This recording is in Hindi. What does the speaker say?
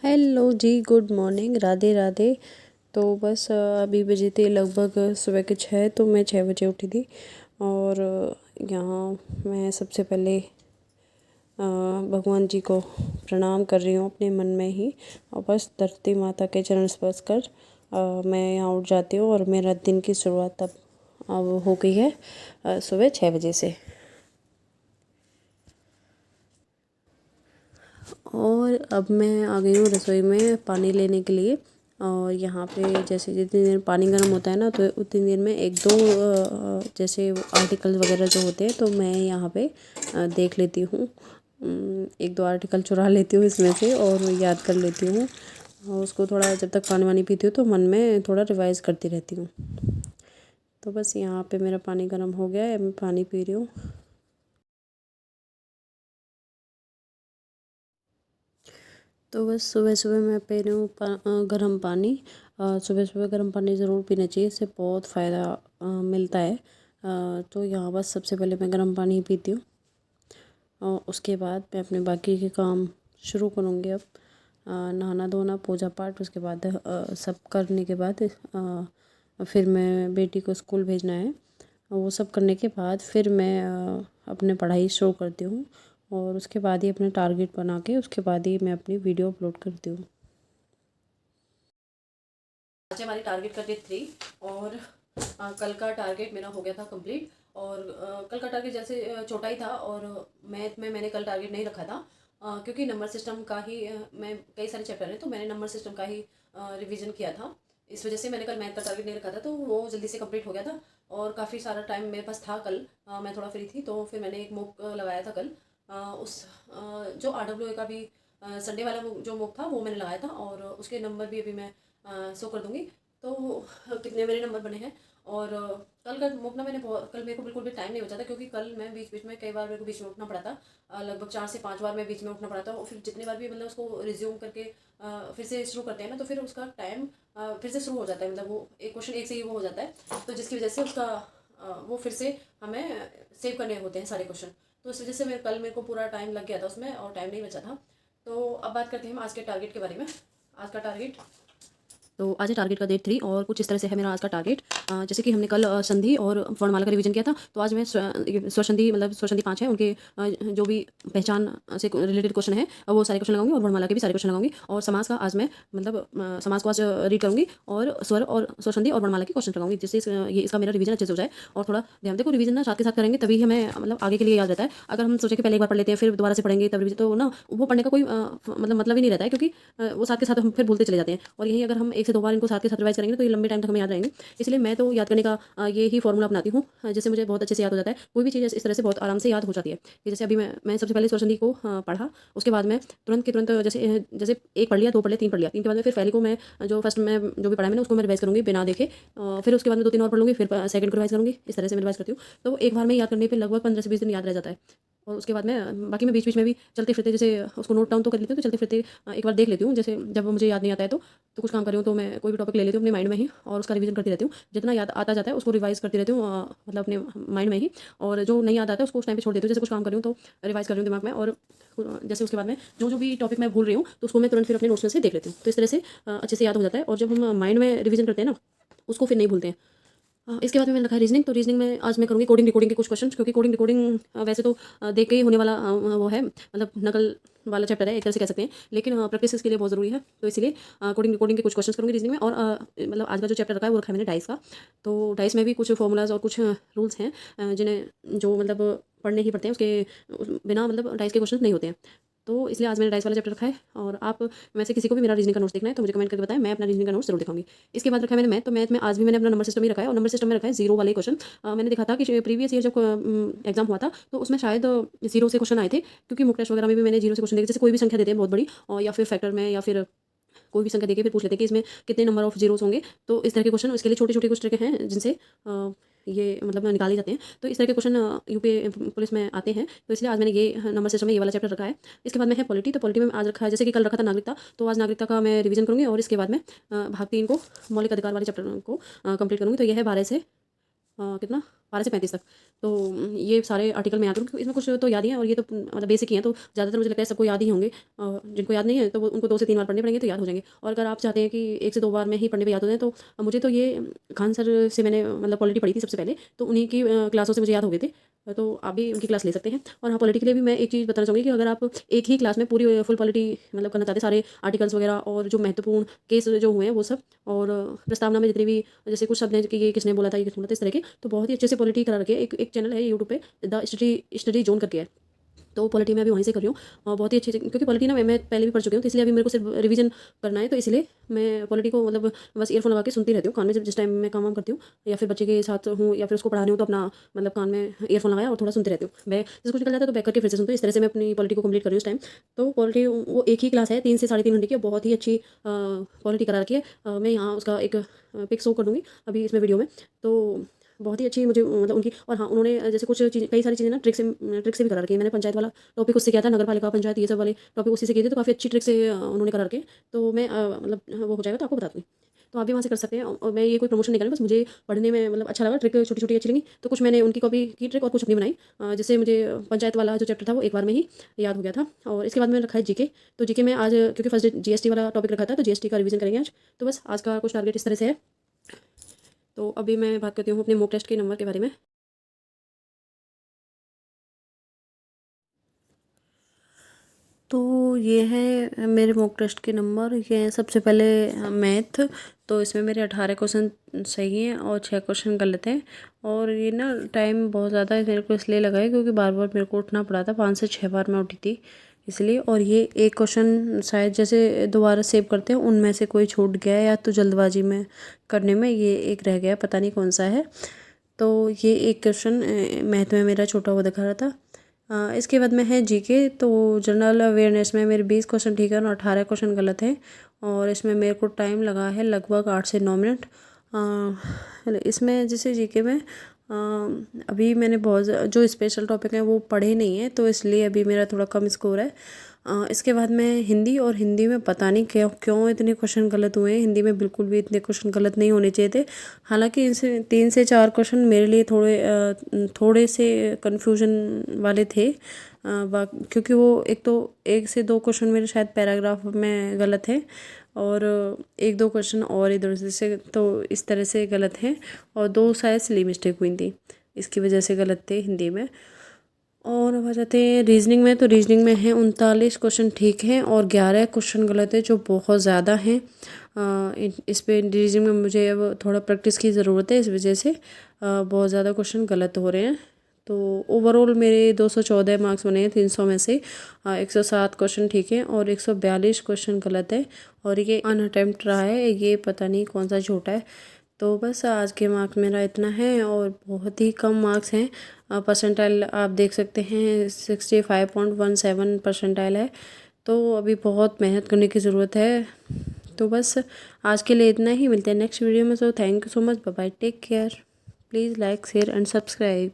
हेलो जी, गुड मॉर्निंग, राधे राधे। तो बस अभी बजे थे लगभग सुबह के 6, तो मैं 6 बजे उठी थी। और यहाँ मैं सबसे पहले भगवान जी को प्रणाम कर रही हूँ अपने मन में ही। और बस धरती माता के चरण स्पर्श कर मैं यहाँ उठ जाती हूँ और मेरा दिन की शुरुआत अब हो गई है सुबह 6 बजे से। और अब मैं आ गई हूँ रसोई में पानी लेने के लिए। और यहाँ पे जैसे जितनी देर पानी गर्म होता है ना, तो उतनी देर में एक दो जैसे आर्टिकल वगैरह जो होते हैं, तो मैं यहाँ पे देख लेती हूँ। एक दो आर्टिकल चुरा लेती हूँ इसमें से और याद कर लेती हूँ। और उसको थोड़ा जब तक पानी वानी पीती हूँ तो मन में थोड़ा रिवाइज़ करती रहती हूँ। तो बस यहाँ पे मेरा पानी गर्म हो गया है, मैं पानी पी रही हूँ। तो बस सुबह सुबह मैं पी रही हूँ गर्म पानी। सुबह सुबह गर्म पानी ज़रूर पीना चाहिए, इससे बहुत फ़ायदा मिलता है। तो यहाँ बस सबसे पहले मैं गर्म पानी ही पीती हूँ और उसके बाद मैं अपने बाकी के काम शुरू करूँगी। अब नहाना धोना पूजा पाठ, उसके बाद सब करने के बाद फिर मैं बेटी को स्कूल भेजना है। वो सब करने के बाद फिर मैं अपने पढ़ाई शुरू करती हूँ। और उसके बाद ही अपने टारगेट बना के उसके बाद ही मैं अपनी वीडियो अपलोड करती हूँ। आज हमारी टारगेट का डे 3। और कल का टारगेट मेरा हो गया था कंप्लीट। और कल का टारगेट जैसे छोटा ही था। और मैथ में मैंने कल टारगेट नहीं रखा था क्योंकि नंबर सिस्टम का ही मैं कई सारे चैप्टर हैं, तो मैंने नंबर सिस्टम का ही रिवीजन किया था। इस वजह से मैंने कल मैथ का टारगेट नहीं रखा था, तो वो जल्दी से कंप्लीट हो गया था। और काफ़ी सारा टाइम मेरे पास था कल। मैं थोड़ा फ्री थी, तो फिर मैंने एक मॉक लगाया था कल। उस जो RWA का भी संडे वाला जो मॉक था वो मैंने लगाया था। और उसके नंबर भी अभी मैं शो कर दूँगी। तो कितने मेरे नंबर बने हैं। और कल का मॉक ना मैंने बहुत कल मेरे को बिल्कुल भी टाइम नहीं बचा था, क्योंकि कल मैं बीच बीच में कई बार मेरे को बीच में उठना पड़ा था। लगभग 4 से 5 बार मैं बीच में उठना पड़ा था। और फिर जितनी बार भी मतलब उसको रिज्यूम करके फिर से शुरू करते हैं ना, तो फिर उसका टाइम फिर से शुरू हो जाता है। मतलब वो एक क्वेश्चन एक से ही वो हो जाता है, तो जिसकी वजह से उसका वो फिर से हमें सेव करने होते हैं सारे क्वेश्चन। तो इस वजह से मेरे को पूरा टाइम लग गया था उसमें और टाइम नहीं बचा था। तो अब बात करते हैं हम आज के टारगेट के बारे में। आज का टारगेट, तो आज है टारगेट का डे 3 और कुछ इस तरह से है मेरा आज का टारगेट। जैसे कि हमने कल संधि और वर्णमाला का रिवीजन किया था, तो आज मैं स्वसंधि मतलब स्वसंधि 5 है उनके जो भी पहचान से रिलेटेड क्वेश्चन है वो सारे क्वेश्चन लगाऊंगी और वर्णमाला के भी सारे क्वेश्चन लगाऊंगी। और समाज का आज मैं मतलब समाज को आज रीड करूंगी और स्वर और स्वसंधि और वर्णमाला के क्वेश्चन लगाऊंगी, जिससे ये इसका मेरा रिवीजन अच्छे से हो जाए। और थोड़ा ध्यान देखो, रिवीजन ना साथ के साथ करेंगे तभी हमें मतलब आगे के लिए याद रहता है। अगर हम सोचे कि पहले एक बार पढ़ लेते हैं फिर दोबारा से पढ़ेंगे तब रिवीजन, तो ना वो पढ़ने का कोई मतलब ही नहीं रहता है, क्योंकि वो साथ के साथ हम फिर भूलते चले जाते हैं। और यही अगर हम एक से दो बार इनको साथ के साथ रिवाइज करेंगे तो ये लंबे टाइम तक हमें याद रहेंगे। इसलिए मैं तो याद करने का ये ही फॉर्मूला अपनाती हूँ, जिससे मुझे बहुत अच्छे से याद हो जाता है। कोई भी चीज़ इस तरह से बहुत आराम से याद हो जाती है कि जैसे अभी मैं सबसे पहले स्वसंधि को पढ़ा, उसके बाद मैं तुरंत के तुरंत जैसे जैसे एक पढ़ लिया, दो पढ़ लिया, तीन पढ़ लिया, तीन के बाद में फिर पहले को मैं जो फर्स्ट में जो भी पढ़ा मैंने उसको मैं रिवाइज करूँगी बिना देखे। फिर उसके बाद में दो तीन और पढ़ लूँगी, फिर सेकंड को रिवाइज करूँगी। इस तरह से मैं रिवाइज करती हूँ। तो एक बार में याद करने पर लगभग 15 से 20 दिन याद रह जाता है। और उसके बाद में बाकी मैं बीच बीच में भी चलते फिरते जैसे उसको नोट डाउन तो कर लेती हूँ, तो चलते फिरते एक बार देख लेती हूँ। जैसे जब मुझे याद नहीं आता है तो कुछ काम कर रही हूँ तो मैं कोई भी टॉपिक ले लेती हूँ अपने माइंड में ही और उसका रिवीजन करती रहती हूँ। जितना याद आता जाता है उसको रिवाइज करती रहती हूँ मतलब अपने माइंड में ही। और जो नहीं याद आता है उसको उस टाइम पे छोड़ देती हूँ। जैसे कुछ काम कर रही हूँ तो रिवाइज कर रही हूँ दिमाग में, और जैसे उसके बाद में जो भी टॉपिक मैं भूल रही हूँ तो उसको मैं तुरंत फिर अपने नोट्स में से देख लेती हूँ। तो इस तरह से अच्छे से याद हो जाता है। और जब हम माइंड में रिवीजन करते हैं ना, उसको फिर नहीं भूलते हैं। इसके बाद में मैंने रखा है रीजनिंग। तो रीजनिंग में आज मैं करूँगी कोडिंग रिकॉर्डिंग के कुछ क्वेश्चन, क्योंकि कोडिंग रिकॉर्डिंग वैसे तो देख के ही होने वाला वो है, मतलब नकल वाला चैप्टर है एक तरह से कह सकते हैं, लेकिन प्रैक्टिस इसके लिए बहुत ज़रूरी है। तो इसलिए कोडिंग रिकॉर्डिंग के कुछ क्वेश्चन करूँगी रीजनिंग में। और मतलब आज का जो चैप्टर रखा है वो रखा है मैंने डाइस का। तो डाइस में भी कुछ फॉर्मूलाज और कुछ रूल्स हैं जिन्हें जो मतलब पढ़ने ही पड़ते हैं, उसके बिना मतलब डाइस के क्वेश्चन नहीं होते हैं। तो इसलिए आज मैंने डाइस वाला चैप्टर रखा है। और आप में से किसी को भी मेरा रीजनिंग का नोट्स देखना है तो मुझे कमेंट करके बताएं, मैं अपना रीजनिंग का नोट्स जरूर दिखाऊंगी। इसके बाद रखा है मैंने मैथ। तो मैथ में आज भी मैंने अपना नंबर सिस्टम ही रखा है, और नंबर सिस्टम में रखा है जीरो वाले क्वेश्चन। मैंने देखा था कि प्रीवियस ईयर जब एग्जाम हुआ था तो उसमें शायद जीरो से क्वेश्चन आए थे, क्योंकि मुक टेस्ट वगैरह में भी मैंने जीरो से क्वेश्चन देखे। जैसे कोई भी संख्या देते हैं बहुत बड़ी, और या फिर फैक्टर में, या फिर कोई भी संख्या देके फिर पूछ लेते हैं कि इसमें कितने नंबर ऑफ जीरोस होंगे। तो इस तरह के क्वेश्चन, इसके लिए छोटे छोटे कुछ ट्रिक हैं जिनसे ये मतलब निकाले जाते हैं। तो इस तरह के क्वेश्चन यूपी पुलिस में आते हैं। तो इसलिए आज मैंने ये नंबर सिस्टम में ये वाला चैप्टर रखा है। इसके बाद में है पॉलिटी। तो पॉलिटी में आज रखा है, जैसे कि कल रखा था नागरिकता, तो आज नागरिकता का मैं रिवीजन करूँगी। और इसके बाद में भाग 3 को मौलिक अधिकार वाले चैप्टर को कंप्लीट करूँगी। तो यह है 12 से कितना 12 से 35 तक। तो ये सारे आर्टिकल मैं याद करूँ, क्योंकि इसमें कुछ तो याद ही है और ये तो मतलब बेसिक ही हैं, तो ज़्यादातर मुझे लगता है सबको याद ही होंगे। जिनको याद नहीं है तो वो उनको 2 से 3 बार पढ़ने पड़ेंगे तो याद हो जाएंगे। और अगर आप चाहते हैं कि 1 से 2 बार में ही पढ़ने पे याद हो जाए, तो मुझे तो ये खान सर से मैंने मतलब पॉलिटी पढ़ी थी सबसे पहले, तो उन्हीं की क्लासों से मुझे याद हो गए थे। तो आप भी उनकी क्लास ले सकते हैं। और हाँ, पॉलिटी के लिए भी मैं एक चीज़ बताना चाहूँगी कि अगर आप एक ही क्लास में पूरी फुल पॉलिटी मतलब करना चाहते हैं, सारे आर्टिकल्स वगैरह और जो महत्वपूर्ण केस जो हुए हैं वो सब, और प्रस्तावना में जितनी भी, जैसे कुछ शब्द हैं कि ये किसने बोला था, ये किसने बोला था, इस तरह के, तो बहुत ही अच्छे से पॉलिटी करा रखी है। एक चैनल है यूट्यूब पे, द स्टडी जोन करके है, तो पॉलिटी मैं अभी वहीं से कर रही हूँ। और बहुत ही अच्छी, क्योंकि पॉलिटी ना मैं पहले भी पढ़ चुकी हूँ, तो इसलिए अभी मेरे को सिर्फ रिवीजन करना है, तो इसलिए मैं पॉलिटी को मतलब बस ईयरफोन लगा के सुनती रहती हूँ कान में, जब जिस टाइम मैं काम वाम करती हूँ या फिर बच्चे के साथ हूँ या फिर उसको पढ़ा रही हूँ, तो अपना मतलब कान में ईयरफोन लगाया और थोड़ा सुनती रहती हूँ। मैं जैसे कुछ निकल जाता है तो बैक करके फिर से सुनती हूँ। इस तरह से मैं अपनी पॉलिटी को कंप्लीट कर रही हूँ इस टाइम। तो पॉलिटी वो एक ही क्लास है 3 से 3.5 घंटे की, बहुत ही अच्छी पॉलिटी करा रखी है। मैं यहाँ उसका एक पिक शो कर दूँगी अभी इसमें वीडियो में। तो बहुत ही अच्छी मुझे मतलब उनकी, और हाँ, उन्होंने जैसे कुछ चीज़, कई सारी चीज़ें ना ट्रिक से भी करा रखी है। मैंने पंचायत वाला टॉपिक उससे किया था, नगर पालिका पंचायत ये सब वाले टॉपिक उसी से किए थे, तो काफ़ी अच्छी ट्रिक से उन्होंने करा रखे हैं। तो मैं मतलब वो हो जाएगा तो आपको बता दूँगी, तो आप भी वहाँ से कर सकते हैं। और मैं ये कोई प्रमोशन नहीं कर रही, बस मुझे पढ़ने में मतलब अच्छा लगा, ट्रिक छोटी छोटी अच्छी लगी, तो कुछ मैंने उनकी कॉपी की ट्रिक और कुछ अपनी बनाई, जिससे मुझे पंचायत वाला जो चैप्टर था वो एक बार में ही याद हो गया था। और इसके बाद मैंने रखा है जीके। तो जीके में आज, क्योंकि फर्स्ट डे जीएसटी वाला टॉपिक रखा था, तो जीएसटी का रिवीजन करेंगे आज। तो बस आज का कुछ टारगेट इस तरह से है। तो अभी मैं बात करती हूँ अपने मॉक टेस्ट के नंबर के बारे में। तो ये है मेरे मॉक टेस्ट के नंबर। ये है सबसे पहले मैथ, तो इसमें मेरे 18 क्वेश्चन सही हैं और 6 क्वेश्चन गलत हैं। और ये ना टाइम बहुत ज़्यादा मेरे को इसलिए लगा है क्योंकि बार बार मेरे को उठना पड़ा था, 5 से 6 बार मैं उठी थी इसलिए। और ये एक क्वेश्चन शायद जैसे दोबारा सेव करते हैं उनमें से कोई छूट गया है, या तो जल्दबाजी में करने में ये एक रह गया, पता नहीं कौन सा है। तो ये एक क्वेश्चन मैथ में मेरा छोटा हुआ दिखा रहा था। इसके बाद में है जीके। तो जनरल अवेयरनेस में मेरे 20 क्वेश्चन ठीक है और 18 क्वेश्चन गलत हैं, और इसमें मेरे को टाइम लगा है लगभग 8 से 9 मिनट। इसमें जैसे जीके में अभी मैंने बहुत जो स्पेशल टॉपिक हैं वो पढ़े नहीं हैं, तो इसलिए अभी मेरा थोड़ा कम स्कोर है। इसके बाद में हिंदी, और हिंदी में पता नहीं क्यों क्यों इतने क्वेश्चन गलत हुए हैं। हिंदी में बिल्कुल भी इतने क्वेश्चन गलत नहीं होने चाहिए थे। हालांकि इनसे 3 से 4 क्वेश्चन मेरे लिए थोड़े से कन्फ्यूजन वाले थे, क्योंकि वो एक तो 1 से 2 क्वेश्चन मेरे शायद पैराग्राफ में गलत हैं, और 1-2 क्वेश्चन और इधर से तो इस तरह से गलत हैं, और 2 शायद सिली मिस्टेक हुई थी, इसकी वजह से गलत थे हिंदी में। और अब आ जाते हैं रीजनिंग में। तो रीजनिंग में है 39 क्वेश्चन ठीक हैं और 11 क्वेश्चन गलत है, जो बहुत ज़्यादा हैं। इस पे रीजनिंग में मुझे अब थोड़ा प्रैक्टिस की ज़रूरत है, इस वजह से बहुत ज़्यादा क्वेश्चन गलत हो रहे हैं। तो ओवरऑल मेरे 214 मार्क्स बने हैं 300 में से। 107 क्वेश्चन ठीक है और 142 क्वेश्चन गलत है, और ये अनअटेम्प्ट रहा है, ये पता नहीं कौन सा छोटा है। तो बस आज के मार्क्स मेरा इतना है, और बहुत ही कम मार्क्स हैं। परसेंटाइल आप देख सकते हैं 65.17 परसेंटाइल है, तो अभी बहुत मेहनत करने की ज़रूरत है। तो बस आज के लिए इतना ही, मिलते हैं नेक्स्ट वीडियो में। तो thank you so much, bye bye, take care, please like share and subscribe.